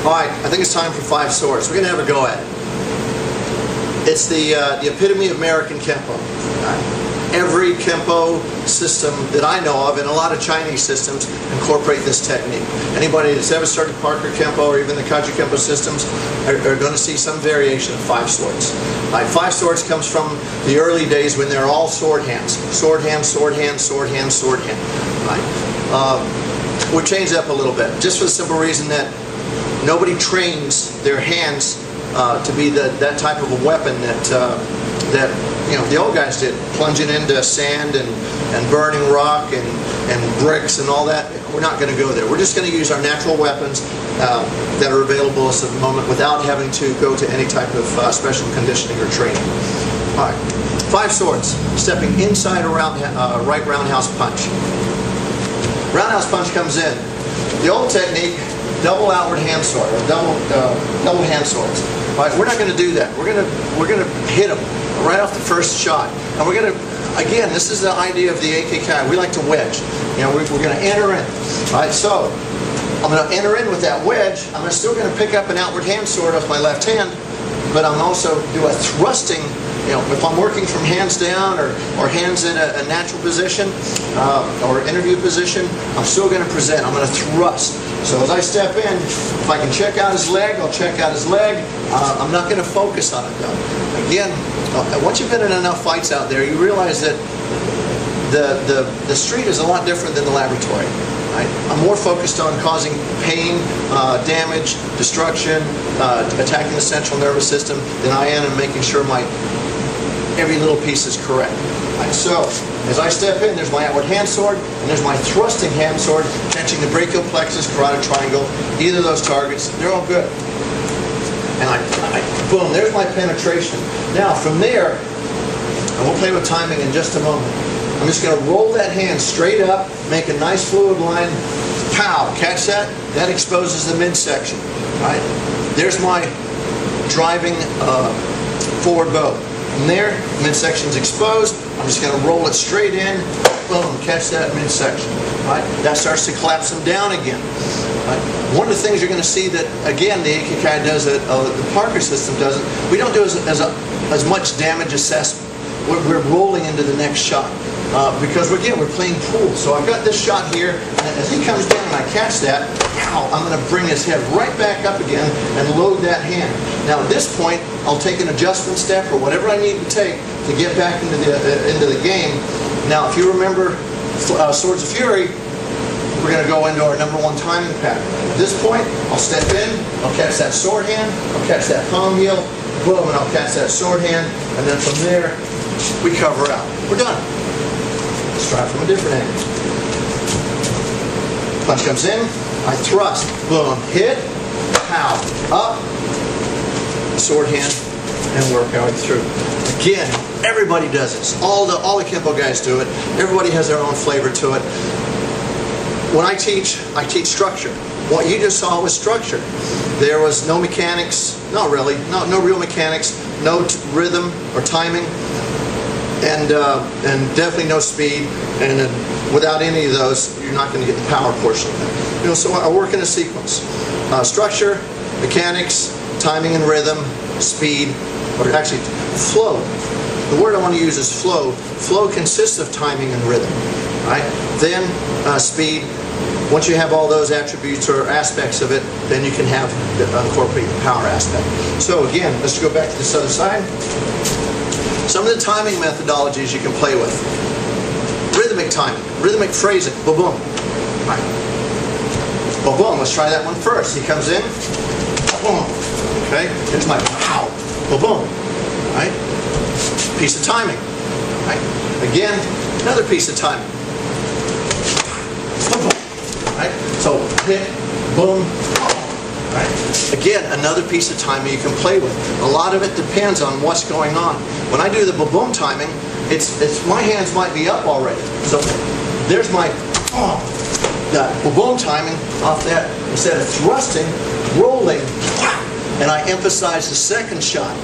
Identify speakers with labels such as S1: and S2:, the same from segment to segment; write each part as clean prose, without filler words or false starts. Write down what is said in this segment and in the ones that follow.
S1: Alright, I think it's time for 5 swords. We're going to have a go at it. It's the epitome of American Kempo. Every Kempo system that I know of, and a lot of Chinese systems, incorporate this technique. Anybody that's ever started Parker Kempo or even the Kaji Kempo systems are going to see some variation of 5 swords. 5 swords comes from the early days when they're all sword hands. Sword hand, sword hand, sword hand, sword hand. We'll change it up a little bit, just for the simple reason that nobody trains their hands to be that type of a weapon that the old guys did, plunging into sand and burning rock and bricks and all that. We're not going to go there. We're just going to use our natural weapons that are available to us at the moment without having to go to any type of special conditioning or training. All right, 5 swords, stepping inside a right roundhouse punch. Roundhouse punch comes in. The old technique, double outward hand sword, or double hand swords. All right, we're not going to do that. We're going to hit them right off the first shot, and we're going to, again, this is the idea of the AKK. We like to wedge. We're going to enter in. All right, so I'm going to enter in with that wedge. I'm still going to pick up an outward hand sword off my left hand, but I'm also do a thrusting. If I'm working from hands down or hands in a natural position or interview position, I'm still going to present. I'm going to thrust. So as I step in, if I can check out his leg, I'll check out his leg. I'm not going to focus on it though. Again, once you've been in enough fights out there, you realize that the street is a lot different than the laboratory. Right? I'm more focused on causing pain, damage, destruction, attacking the central nervous system than I am in making sure every little piece is correct. Right, so, as I step in, there's my outward hand sword, and there's my thrusting hand sword, catching the brachial plexus, carotid triangle, either of those targets, they're all good. And boom, there's my penetration. Now, from there, and we'll play with timing in just a moment, I'm just going to roll that hand straight up, make a nice fluid line, pow, catch that? That exposes the midsection. Right? There's my driving forward bow. From there, midsection's exposed. I'm just going to roll it straight in. Boom, catch that midsection. Right? That starts to collapse them down again. Right? One of the things you're going to see that, again, the AKK does that the Parker system doesn't, we don't do as much damage assessment. We're rolling into the next shot. Because again, we're playing pool. So I've got this shot here, and as he comes down and I catch that, I'm going to bring his head right back up again and load that hand. Now at this point, I'll take an adjustment step or whatever I need to take to get back into the game. Now if you remember Swords of Fury, we're going to go into our #1 timing pattern. At this point, I'll step in, I'll catch that sword hand, I'll catch that palm heel, boom, and I'll catch that sword hand, and then from there, we cover out. We're done. Let's try it from a different angle. Punch comes in, I thrust, boom, hit, pow, up, sword hand, and work our way through. Again, everybody does this. All the Kempo guys do it. Everybody has their own flavor to it. When I teach structure. What you just saw was structure. There was no mechanics, not really, no real mechanics, no rhythm or timing. And definitely no speed, and without any of those, you're not going to get the power portion of it. So I work in a sequence. Structure, mechanics, timing and rhythm, speed, or actually flow. The word I want to use is flow. Flow consists of timing and rhythm. Right? Then speed. Once you have all those attributes or aspects of it, then you can incorporate the power aspect. So again, let's go back to this other side. Some of the timing methodologies you can play with. Rhythmic timing, rhythmic phrasing, boom. Right. Boom, let's try that one first. He comes in, boom. Okay, here's my pow, boom. Right? Piece of timing. Right? Again, another piece of timing. Boom. Right? So hit, boom. Right? Again, another piece of timing you can play with. A lot of it depends on what's going on. When I do the boom timing, it's my hands might be up already. So there's my that boom timing off that. Instead of thrusting, rolling, and I emphasize the second shot.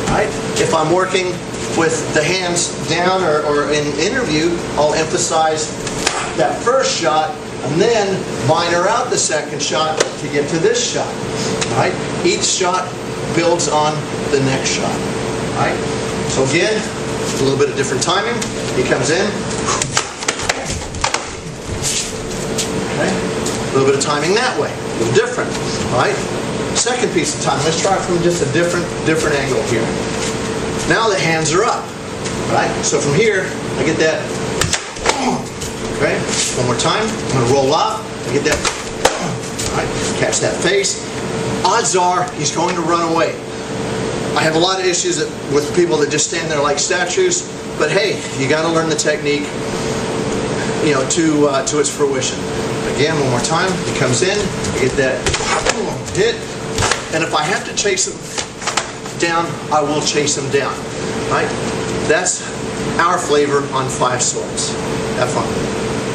S1: Right? If I'm working with the hands down or in interview, I'll emphasize that first shot, and then minor out the second shot to get to this shot. All right? Each shot builds on the next shot. All right? So again, a little bit of different timing. He comes in. Okay? A little bit of timing that way. A little different. All right? Second piece of time. Let's try it from just a different angle here. Now the hands are up. All right? So from here, I get that. Okay? One more time. I'm going to roll off. I get that. All right? Catch that face. Odds are he's going to run away. I have a lot of issues with people that just stand there like statues, but hey, you got to learn the technique, you know, to its fruition. Again, one more time. He comes in, I get that hit, and if I have to chase him down, I will chase him down. Right? That's our flavor on Five Swords. Have fun.